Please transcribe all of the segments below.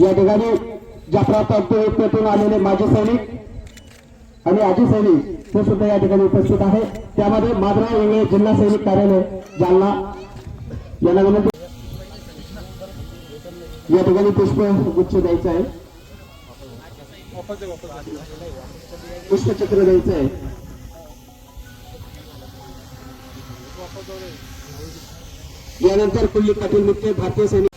या ठिकाणी जाफरा तालुक्यातून आलेले माजी सैनिक आणि आजी सैनिक हे सुद्धा या ठिकाणी उपस्थित आहे। त्यामध्ये माधवराव इंगळे जिल्हा सैनिक कार्यालय जालना यांना विनंती या ठिकाणी पुष्पगुच्छ द्यायचा आहे, पुष्पचक्र द्यायचं आहे। यानंतर कुल्ली पाटील मुख्य भारतीय सैनिक,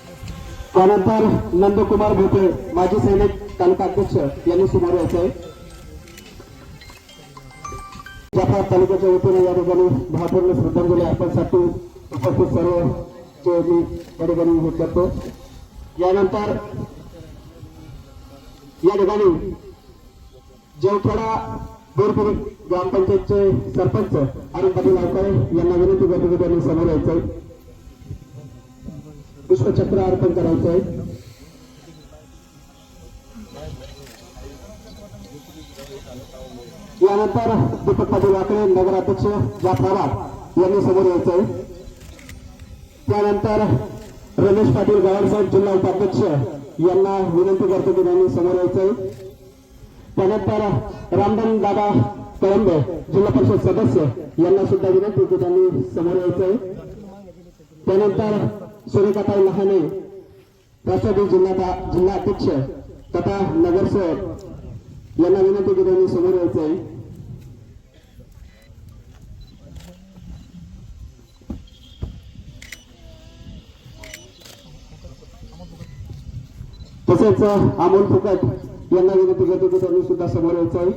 त्यानंतर नंदकुमार भोपळे माजी सैनिक तालुका अध्यक्ष यांनी समोर यायचं आहे। जाफरा तालुक्याच्या वतीने या ठिकाणी भावपूर्ण श्रद्धांजली अर्पणसाठी उपस्थित सर्वचे मी या ठिकाणी हे करतो। यानंतर या ठिकाणी जवखेडा बोरपुरी ग्रामपंचायतचे सरपंच अरुण पाटील आवकारे यांना विनंती करतो की त्यांनी समोर यायचंय, पुष्पचक्र अर्पण करायचं आहे। यानंतर दीपक पाटील वाकडे नगराध्यक्ष जाफराबाद यांनी समोर यायचंय। त्यानंतर रमेश पाटील गावडसाहेब जिल्हा उपाध्यक्ष यांना विनंती करतो की त्यांनी समोर यायचंय। त्यानंतर रामधन दादा कळंबे जिल्हा परिषद सदस्य यांना सुद्धा विनंती की त्यांनी समोर यायचंय। त्यानंतर सूर्यकांताई लहाने राष्ट्रवादी जिल्हा अध्यक्ष तथा नगरसेवक यांना विनंती की त्यांनी समोर यायचंय। तसेच अमोल फुकट यांना विनंती करतो की त्यांनी सुद्धा समोर यायचंय।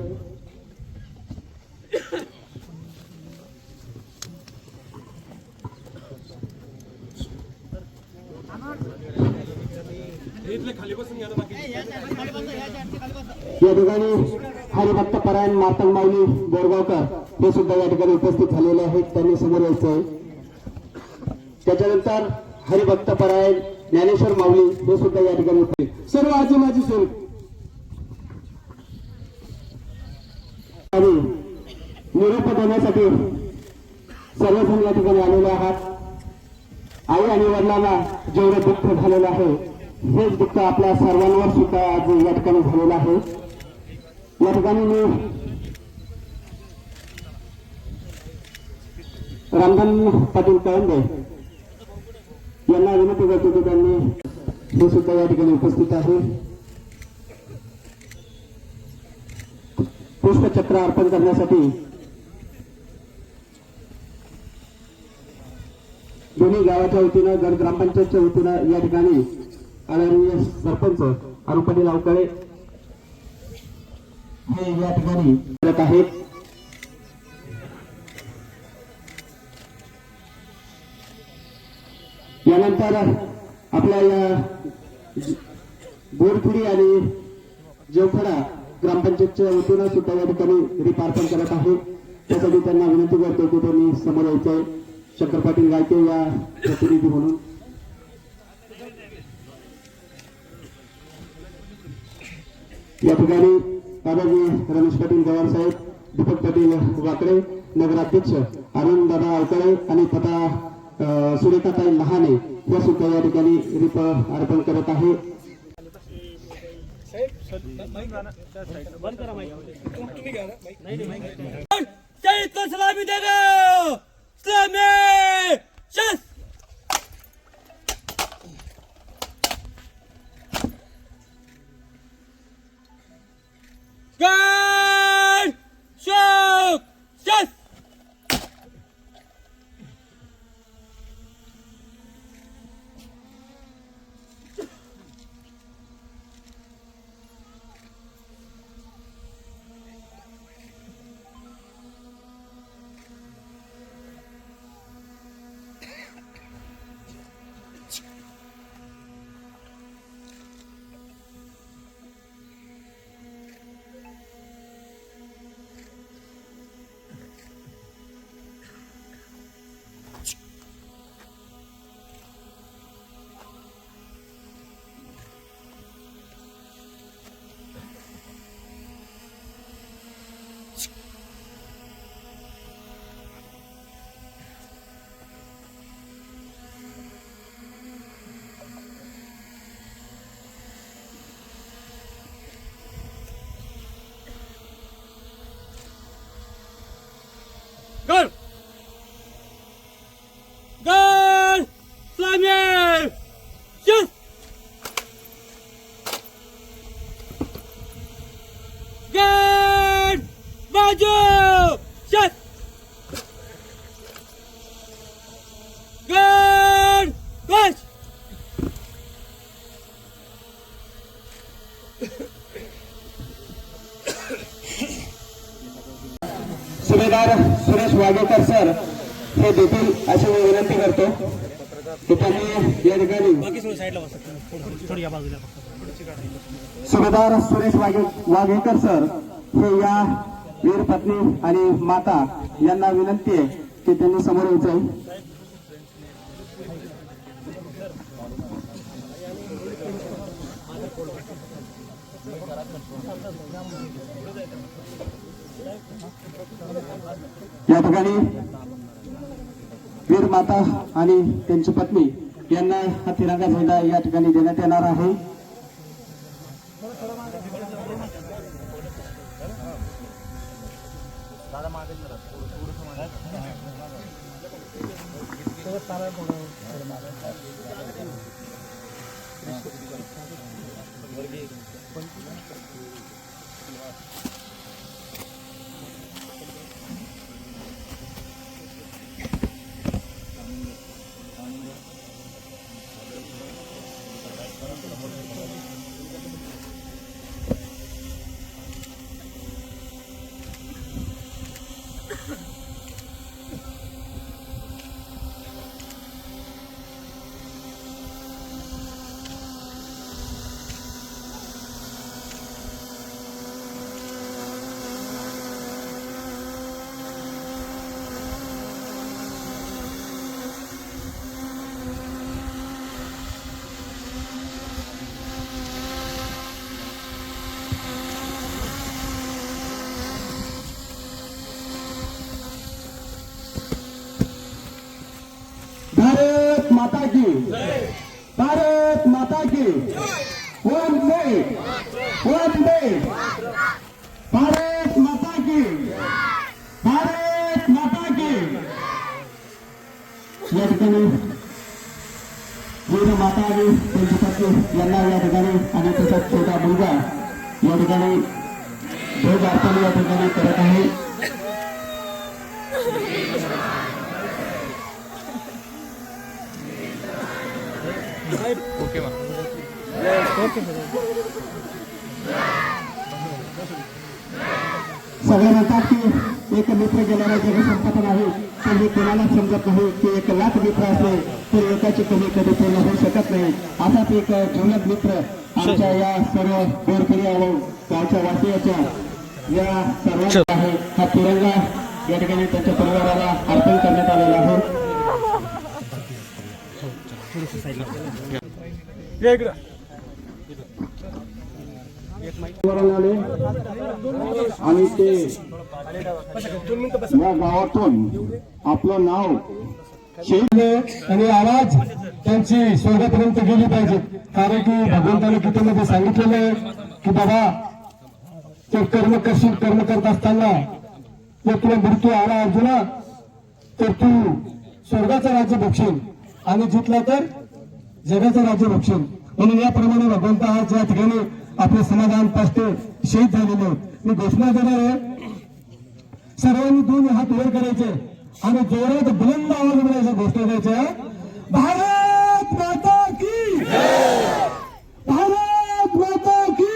या ठिकाणी हरिभक्त परायण मार्तंड माऊली बोरगावकर हे सुद्धा या ठिकाणी उपस्थित झालेले आहेत, त्यांनी समोर यायचंय। त्याच्यानंतर हरिभक्त परायण ज्ञानेश्वर माऊली हे सुद्धा या ठिकाणी उपस्थित, सर्व आजी माजी सैनिक आणि निरोप देण्यासाठी सर्वजण या ठिकाणी आलेले आहात। आई आणि वडिलांना जेवढे दुःख झालेलं आहे हेच दुःख आपल्या सर्वांवर सुद्धा आज या ठिकाणी झालेलं आहे। या ठिकाणी मी रामधन पाटील कळंबे यांना विनंती करतो की त्यांनी हे सुद्धा या ठिकाणी उपस्थित आहे, पुष्पचक्र अर्पण करण्यासाठी। दोन्ही गावाच्या वतीनं गड ग्रामपंचायतच्या वतीनं या ठिकाणी आदरणीय सरपंच अरुण पाटील आवकारे हे या ठिकाणी करत आहेत। यानंतर आपल्या या बोरपुरी आणि जवखेडा ग्रामपंचायतच्या वतीनं सुद्धा या ठिकाणी रिप अर्पण करत आहे। त्यासाठी त्यांना विनंती करतो की त्यांनी समोर यायचंय, शंकर पाटील गायके या प्रतिनिधी म्हणून। या ठिकाणी दादाजी रमेश पाटील गवार साहेब, दीपक पाटील वाकडे नगराध्यक्ष अरुण दादा आवकारे आणि तथा सूर्यकांताई लहाने या सुद्धा या ठिकाणी रिप अर्पण करत आहे। वागेकर सर हे देतील अशी मी विनंती करतो की त्यांनी या ठिकाणी सुभेदार सुरेश वाघेकर सर हे या वीर पत्नी आणि माता यांना विनंती आहे की त्यांनी समोर यायचं. या ठिकाणी वीर माता आणि त्यांची पत्नी यांना हा तिरंगा झेंडा या ठिकाणी देण्यात येणार आहे. भारत माता की, भारत माता की, वंदे वंदे, भारत माता की, भारत माता की. या ठिकाणी वीर माता आणि त्यांची पत्नी यांना या ठिकाणी आणि त्याचा छोटा मुलगा या ठिकाणी ध्वज अर्पण या ठिकाणी करत आहे. ओके सगळे म्हणतात की एक मित्र गेल्याला जग संपत नाही, पण हे कोणाला समजत नाही की 1 लाख मित्र असले तर एकाची कमी कधी पूर्ण होऊ शकत नाही. असाच एक ज्वलंत मित्र आमच्या या सर्व गोरकरी आणि गावच्या वासियाच्या या सर्वांचा आहे. हा तिरंगा या ठिकाणी त्यांच्या परिवाराला अर्पण करण्यात आलेला आहे. आले आणि ते या गावातून आपलं नाव आणि आवाज त्यांची स्वर्गापर्यंत गेली पाहिजे. कारण की भगवंताने गीतेमध्ये सांगितलेलं आहे की बाबा ते कर्म करशील, कर्म करत असताना जर तुला मृत्यू आला अर्जुना तर तू स्वर्गाचं राज्य भोगशील आणि जिंकला तर जगाचं राज्य भोगशील. म्हणून याप्रमाणे भगवंत आज या ठिकाणी आपले समाधान पाचते शहीद झालेले आहेत. मी घोषणा देणार आहे, सर्वांनी 2 हात वर करायचे आणि जोरात बुलंद आवाज म्हणायचा घोषणा द्यायच्या, भारत माता की, भारत माता की,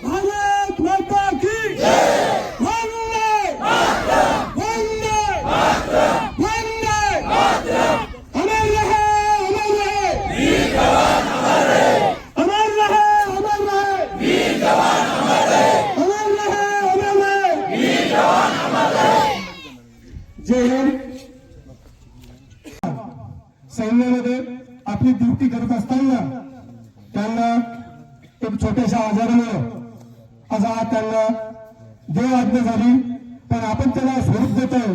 भारत माता की, वंदे वंदे वंदे, अमर रहे, अमर रहे वीर जवान, अमर रहे, अमर रहे, अमर रहे वीर जवान, अमर रहे, अमर रहे, अमर रहे वीर जवान, अमर रहे. जय हिंद. सैन्यामध्ये आपली ड्युटी करत असताना त्यांना एक छोट्याशा आजारामुळे आज त्यांना देव आज्ञा झाली, पण आपण त्याला स्वरूप देतोय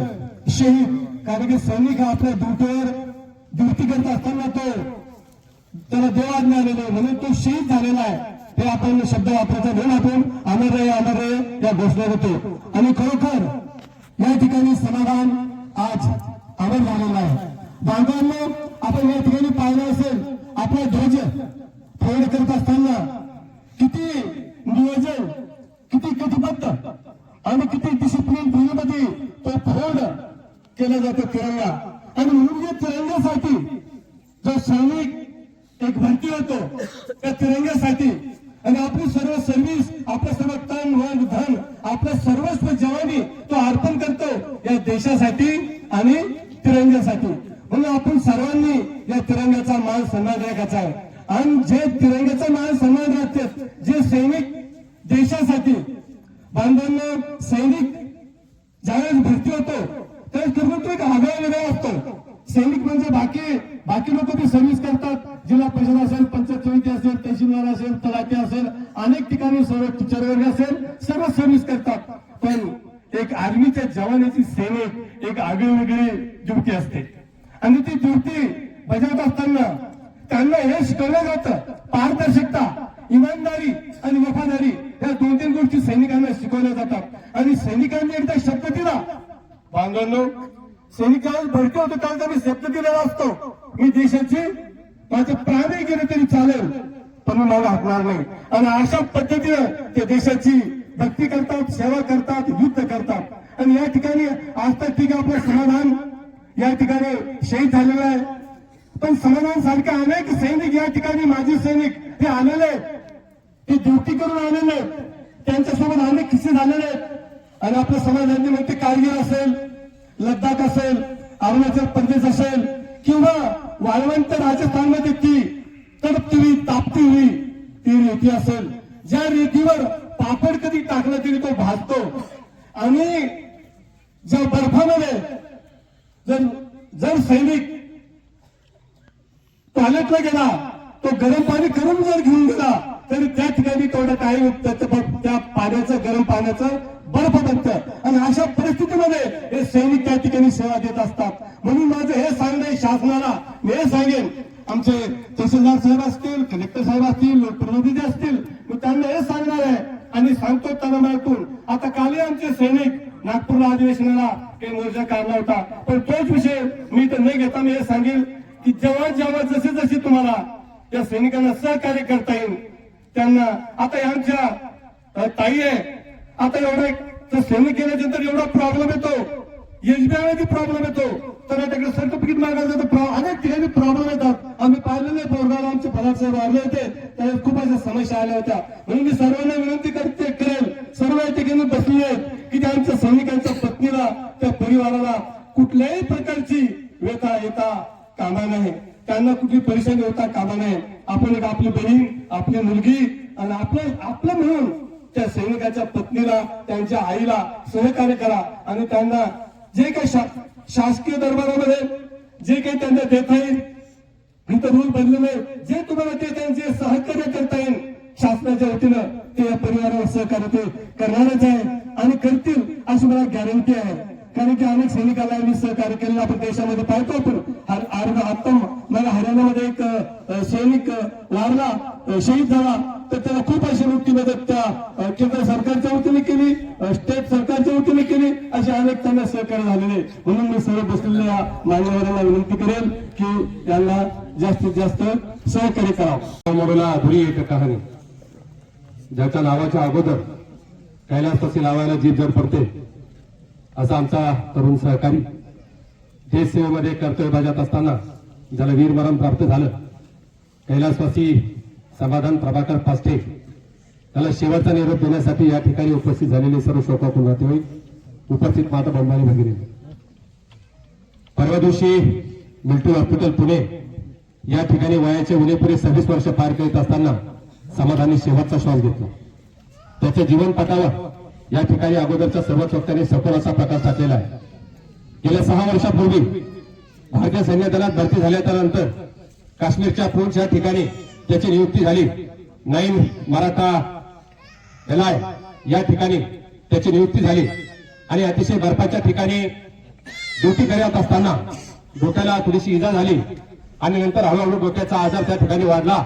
शहीद. कारण की सैनिक हा आपल्या ड्युटी करत असताना त्याला देव आज्ञा आलेली आहे म्हणून तो शहीद झालेला आहे. हे आपण शब्द वापरायचा म्हणून आपण अमर रहे या घोषणा देतो. आणि खरोखर या ठिकाणी समाधान आज अमर झालेला आहे. बांधवांनो, आपण या ठिकाणी पाहिलं असेल आपला ध्वज फौड करत असताना किती नियोजन, किती कटिबद्ध आणि किती डिसिप्लिन मध्ये तो फौड केला जातो तिरंगा. आणि म्हणून या तिरंग्यासाठी जो सैनिक एक भरती होतो त्या तिरंग्यासाठी आणि आपली सर्व सर्व्हिस, आपलं सर्व तन मन धन, आपलं सर्वस्व जवानी तो अर्पण करतो या देशासाठी आणि तिरंग्यासाठी. म्हणून आपण सर्वांनी या तिरंग्याचा मान सन्मान राखायचा आहे. आणि जे तिरंग्याचा मान सन्मान राखतात, जे सैनिक देशासाठी बांधवांना, सैनिक ज्यावेळेस भरती होतो त्यावेळेस तो एक आगळा वेगळा असतो. सैनिक म्हणजे बाकी लोक ते सर्व्हिस करतात, जिल्हा परिषद असेल, पंचायत समिती असेल, तहसीलदार असेल, तलाठी असेल, अनेक ठिकाणी सर्व टीचर वर्ग असेल, सर्व सर्व्हिस करतात. पण एक आर्मीच्या जवानाची सैनिक एक आगळी वेगळी ड्युटी असते आणि ती ड्युटी बजावत असताना त्यांना हे शिकवलं जातं. पारदर्शकता, इमानदारी आणि वफादारी या 2-3 गोष्टी सैनिकांना शिकवल्या जातात. आणि सैनिकांनी एकदा शब्द दिला, बांधवांनो, सैनिकांना भरती होतो त्यावेळेस आम्ही शब्द दिलेला असतो, मी देशाची माझे प्राणही गेले तरी चालेल पण मी मला हटणार नाही. आणि अशा पद्धतीने ते देशाची भक्ती करतात, सेवा करतात, युद्ध करतात. आणि या ठिकाणी आज तर ठीक आहे आपलं समाधान या ठिकाणी शहीद झालेलं आहे, पण समाधान सारखे अनेक सैनिक या ठिकाणी, माजी सैनिक हे आलेले आहेत, ते ड्युटी करून आलेले आहेत, त्यांच्यासोबत अनेक किस्से झालेले आहेत. आणि आपल्या समाजाने मग ते कारगिल असेल, लद्दाख असेल, अरुणाचल प्रदेश असेल किंवा वाळवंट राजस्थानमध्ये ती तडपती हुई, तापती हुई ती रेती असेल, ज्या रेतीवर पापड कधी टाकलं तरी तो भाजतो. आणि ज्या बर्फामध्ये जर सैनिक टॉयलेटला गेला, तो गरम पाणी करून जर घेऊन गेला तरी त्या ठिकाणी तेवढं काही त्या पाण्याचं, गरम पाण्याचं बर्फ बनतं. आणि अशा परिस्थितीमध्ये हे सैनिक त्या ठिकाणी सेवा देत असतात. म्हणून माझं हे सांगणं शासनाला, मी हे सांगेन, आमचे तहसीलदार साहेब असतील, कलेक्टर साहेब असतील, लोकप्रतिनिधी असतील, मी त्यांना हे सांगणार आहे आणि सांगतो त्यांना माहितून. आता कालही आमचे सैनिक नागपूरला अधिवेशनाला काही मोर्चा काढला होता, पण तोच विषय मी तर न घेता मी हे सांगेल की जेव्हा जेव्हा जसे तुम्हाला या सैनिकांना सहकार्य करता येईल त्यांना. आता यांच्या ताई आहे, आता एवढा सैनिक गेल्यानंतर एवढा प्रॉब्लेम येतो, एसबीआय प्रॉब्लेम येतो, कर्नाटकला सर्टिफिकेट मागायचं तर अनेक ठिकाणी प्रॉब्लेम येतात. आम्ही पाहिलेले बोरगावला आमचे फलाट वाढले होते, त्यावेळेस खूप अशा समस्या आल्या होत्या. म्हणून मी सर्वांना विनंती करेल, सर्व या ठिकाणी बसले आहेत की त्यांच्या सैनिकांच्या पत्नीला, त्या परिवाराला कुठल्याही प्रकारची व्यथा येता कामा नाही, त्यांना कुठली परेशानी होता कामा नाही. आपण एक आपली बहीण, आपली मुलगी आणि आपलं म्हणून त्या सैनिकाच्या पत्नीला, त्यांच्या आईला सहकार्य करा. आणि त्यांना जे काही शासकीय दरबारामध्ये जे काही त्यांना देता येईल, इथं रूल बनलेले, जे तुम्हाला ते त्यांचे सहकार्य करता येईल शासनाच्या वतीनं, ते या परिवाराला सहकार्य ते करणारच आहे आणि करतील अशी मला गॅरंटी आहे. कारण की अनेक सैनिकांना मी सहकार्य केलेलं आपण देशामध्ये पाहतो. आपण आता मला हरियाणामध्ये एक सैनिक वारला, शहीद झाला, तर त्याला खूप अशी मोठी मदत त्या केंद्र सरकारच्या वतीने केली, स्टेट सरकारच्या वतीने केली, असे अनेक त्यांना सहकार्य झालेले. म्हणून मी सर्व बसलेल्या मान्यवरांना विनंती करेल की यांना जास्तीत जास्त सहकार्य करावं. मोडला अधुरी एक कहाणी, ज्याच्या नावाच्या अगोदर कैलासवासी लावायला जीभ जर पडते, असा आमचा तरुण सहकारी देश सेवेमध्ये कर्तव्य बजावत असताना ज्याला वीरमरण प्राप्त झालं, कैलासवासी समाधान प्रभाकर फास्टे, त्याला शेवटचा निरोप देण्यासाठी या ठिकाणी उपस्थित झालेले सर्व शोकाकुल नातेवाईक, उपस्थित माता बंबानी भगिनी, परवा दिवशी मिलिटरी हॉस्पिटल पुणे या ठिकाणी वयाचे उणेपुरे 26 वर्ष पार करीत असताना समाधानी शेवटचा श्वास घेतला. त्याच्या जीवनपटावर या ठिकाणी अगोदरच्या सर्वच वक्त्यांनी सखोल असा प्रकाश टाकलेला आहे. गेल्या 6 वर्षापूर्वी भारतीय सैन्य दलात भरती झाल्यानंतर काश्मीरच्या पूंछ या ठिकाणी त्याची नियुक्ती झाली. 9 मराठा एलआय या ठिकाणी त्याची नियुक्ती झाली आणि अतिशय बर्फाच्या ठिकाणी ड्युटी करत असताना डोक्याला थोडीशी इजा झाली आणि नंतर हळूहळू डोक्याचा आजार त्या ठिकाणी वाढला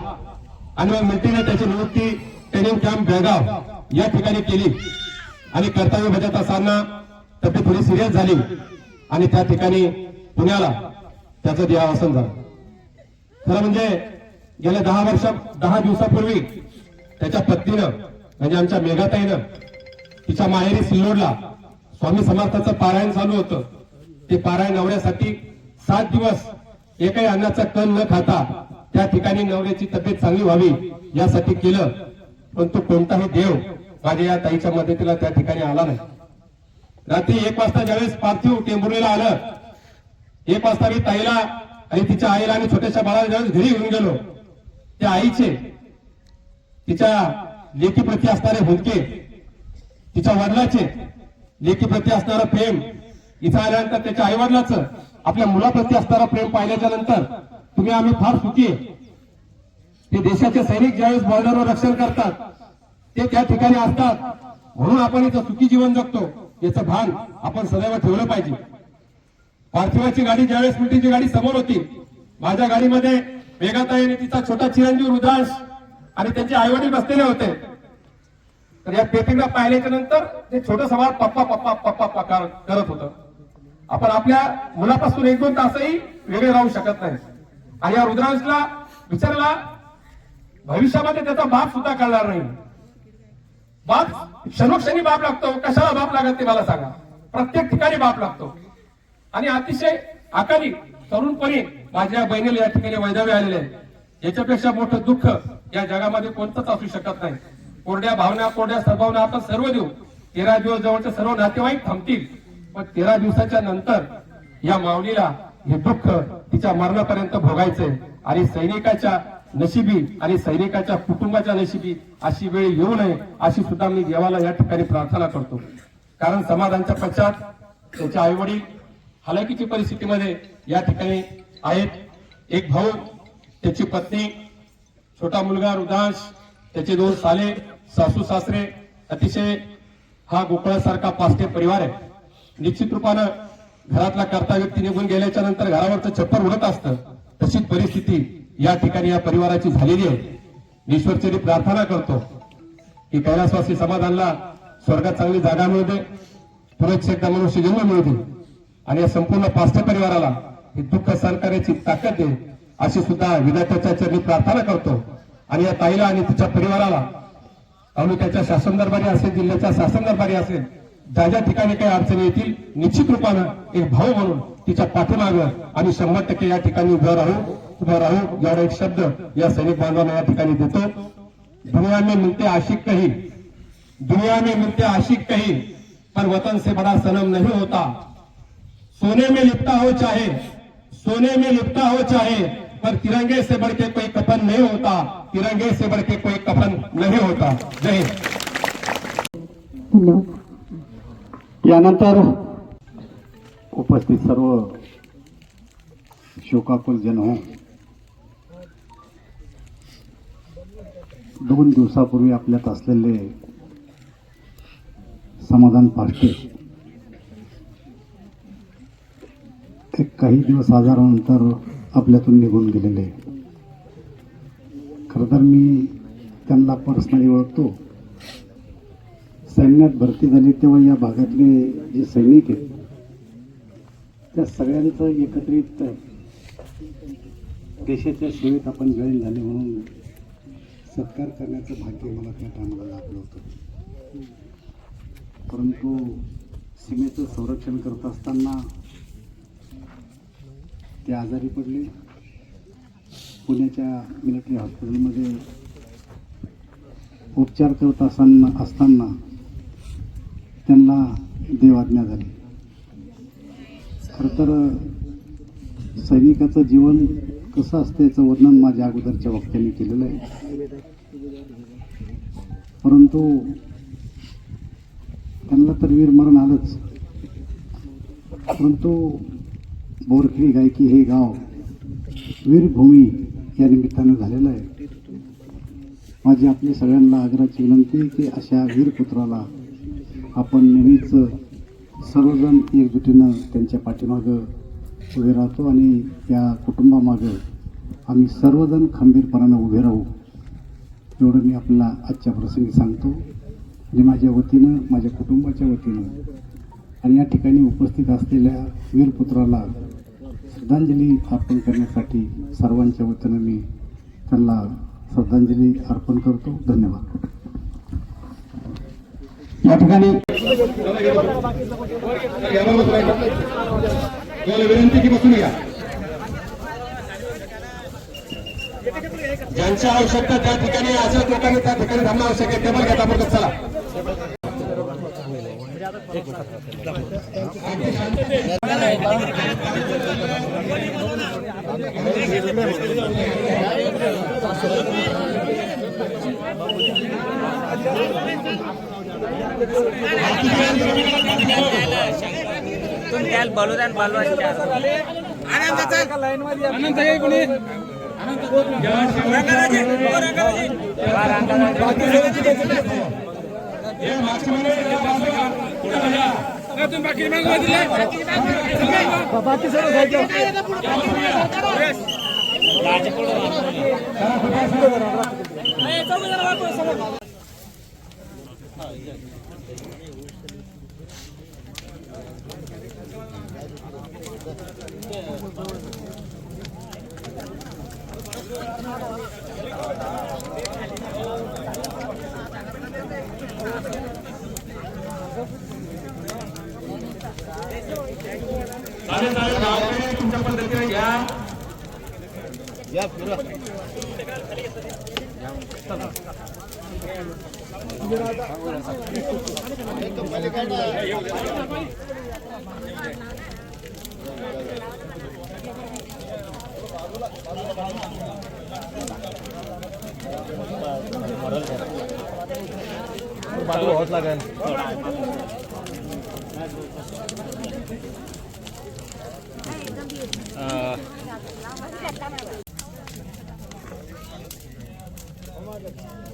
आणि मग मिलिटरीने त्याची नियुक्ती ट्रेनिंग कॅम्प बेळगाव या ठिकाणी केली आणि कर्तव्य बजावत असताना तब्येत थोडी सिरियस झाली आणि त्या ठिकाणी पुण्याला त्याचं देहावसन झालं. खरं म्हणजे गेल्या 10 दिवसापूर्वी त्याच्या पत्नीनं म्हणजे आमच्या मेघाताईनं तिच्या माहेरी सिल्लोडला स्वामी समर्थाचं पारायण चालू होतं. ते पारायण नवऱ्यासाठी 7 दिवस एकही अन्नाचा कण न खाता त्या ठिकाणी नवऱ्याची तब्येत चांगली व्हावी यासाठी केलं परंतु कोणताही देव माझ्या या ताईच्या मदतीला त्या ठिकाणी आला नाही. रात्री 1 वाजता ज्यावेळेस पार्थिव टेंभुर्णीला आलं, 1 वाजता मी ताईला आणि तिच्या आईला आणि छोट्याशा बाळाला ज्यावेळेस घरी घेऊन गेलो, त्या आईचे तिच्या लेकीप्रती असणारे हुंदके, तिच्या वडिलाचे लेकीप्रती असणारं प्रेम, इथं आल्यानंतर त्याच्या आई वडिलाचं आपल्या मुलाप्रती असणारं प्रेम पाहिल्याच्या नंतर तुम्ही आम्ही फार सुखी आहे. ते देशाचे सैनिक ज्यावेळेस बॉर्डरवर रक्षण करतात ते त्या ठिकाणी असतात, म्हणून आपण इथं सुखी जीवन जगतो याचं भान आपण सदैव ठेवलं पाहिजे. पार्थिवाची गाडी ज्यावेळेस मिटिंगची गाडी समोर होती, माझ्या गाडीमध्ये मेघाताई आणि तिचा छोटा चिरंजीव रुद्रांश आणि त्यांचे आई वडील बसलेले होते. तर या पेटिंगला पाहिल्याच्या नंतर ते छोटं सवाल पप्पा पप्पा पप्पा पप्पा करत होतं. आपण आपल्या मुलापासून 1-2 तासही वेगळे राहू शकत नाही. आणि या रुद्रांशला विचारला, भविष्यामध्ये त्याचा बाप सुद्धा कळणार नाही. बाप क्षणोक्षणी बाप लागतो, कशाला बाप लागत ते मला सांगा. प्रत्येक ठिकाणी बाप लागतो. आणि अतिशय आकाली तरुणपणी माझ्या बहिणीला या ठिकाणी वैधव्य आलेले आहे. याच्यापेक्षा मोठं दुःख या जगामध्ये कोणतंच असू शकत नाही. कोरड्या भावना, कोरड्या सद्भावना आपण सर्व देऊ. 13 दिवस जवळचे सर्व नातेवाईक थांबतील, पण 13 दिवसाच्या नंतर या माऊलीला हे दुःख तिच्या मरणापर्यंत भोगायचंय. आणि सैनिकाच्या नशिबी आणि सैनिकाच्या कुटुंबाच्या नशिबी अशी वेळ येऊ नये अशी सुद्धा मी देवाला या ठिकाणी प्रार्थना करतो. कारण समाधानच्या पश्चात त्याचे आई वडील हालाकीची परिस्थितीमध्ये या ठिकाणी आहेत. एक भाऊ, त्याची पत्नी, छोटा मुलगा रुद्रांश, त्याचे 2 साले, सासू सासरे, अतिशय हा गोकुळासारखा पास्टे परिवार आहे. निश्चित रूपानं घरातला कर्ता व्यक्ती निघून गेल्याच्या नंतर घरावरचं छप्पर उडत असतं, तशीच परिस्थिती या ठिकाणी या परिवाराची झालेली आहे. मी ईश्वरचरणी प्रार्थना करतो की कैलासवासी समाधानला स्वर्गात चांगली जागा मिळू दे, पुनश्च एकदा मनुष्य जन्म मिळू दे आणि या संपूर्ण पास्टे परिवाराला हे दुःख सहन करण्याची ताकद दे अशी सुद्धा विधात्याच्या चरणी प्रार्थना करतो. आणि या ताईला आणि तिच्या परिवाराला तालुक्याच्या शासन दरबारी असेल, जिल्ह्याच्या शासन दरबारी असेल, ज्या ज्या ठिकाणी काही अडचणी येतील, निश्चित रूपानं एक भाऊ म्हणून तिच्या पाठीमागं आम्ही 100% या ठिकाणी उभं राहू. एवढा एक शब्द या सैनिक बांधवांना या ठिकाणी देतो. दुनिया में मिलते आशिक कहीं, दुनिया में मिलते आशिक कहीं, पर वतन से बड़ा सनम नहीं होता. सोने में लिपटा हो चाहे, सोने में लिपटा हो चाहे, पर तिरंगे से बढ़ के कोई कफन नहीं होता. तिरंगे से बढ़ के कोई कफन नहीं होता. जय हिंद. धन्यवाद. यानंतर उपस्थित सर्व शोकाकुल जन हो, 2 दिवसापूर्वी आपल्यात असलेले समाधान पाष्टे एक काही दिवस आजारानंतर आपल्यातून निघून गेलेले. खरं तर मी त्यांना पर्सनली ओळखतो. सैन्यात भरती झाली तेव्हा या भागातले जे सैनिक आहेत त्या सगळ्यांचं एकत्रित देशाच्या सेवेत आपण जॉईन झाले म्हणून सत्कार करण्याचं भाग्य मला त्या टायमाला लाभलं होतं. परंतु सीमेचं संरक्षण करत असताना ते आजारी पडले. पुण्याच्या मिलिटरी हॉस्पिटलमध्ये उपचार करत असताना त्यांना देवाज्ञा झाली. खरं तर सैनिकाचं जीवन कसं असतं याचं वर्णन माझ्या अगोदरच्या वक्त्यांनी केलेलं आहे. परंतु त्यांना तर वीरमरण आलंच, परंतु बोरखेडी गायकी हे गाव वीरभूमी या निमित्तानं झालेलं आहे. माझी आपल्या सगळ्यांना आग्रहाची विनंती की अशा वीरपुत्राला आपण नेहमीच सर्वजण एकजुटीनं त्यांच्या पाठीमागं उभे राहतो आणि या कुटुंबामागं आम्ही सर्वजण खंबीरपणानं उभे राहू, एवढं मी आपल्याला आजच्या प्रसंगी सांगतो. आणि माझ्या वतीनं, माझ्या कुटुंबाच्या वतीनं आणि या ठिकाणी उपस्थित असलेल्या वीरपुत्राला श्रद्धांजली अर्पण करण्यासाठी सर्वांच्या वतीनं मी त्यांना श्रद्धांजली अर्पण करतो. धन्यवाद. या ठिकाणी विनंती की बसून घ्या. ज्यांची आवश्यकता त्या ठिकाणी अशा लोकांनी त्या ठिकाणी थांबणं आवश्यक आहे. टेबल घ्या ताबडतोब चला. त्याला बलुदान बालवाच्या चालेल गावकरी तुमच्या पद्धतीने घ्या.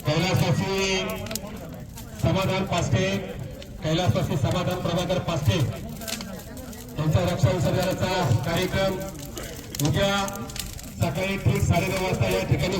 कैलासवासी समाधान पास्टे, कैलासवासी समाधान प्रभाकर पास्टे यांचा रक्षा विसर्जनाचा कार्यक्रम उद्या सकाळी ठीक 9:30 वाजता या ठिकाणी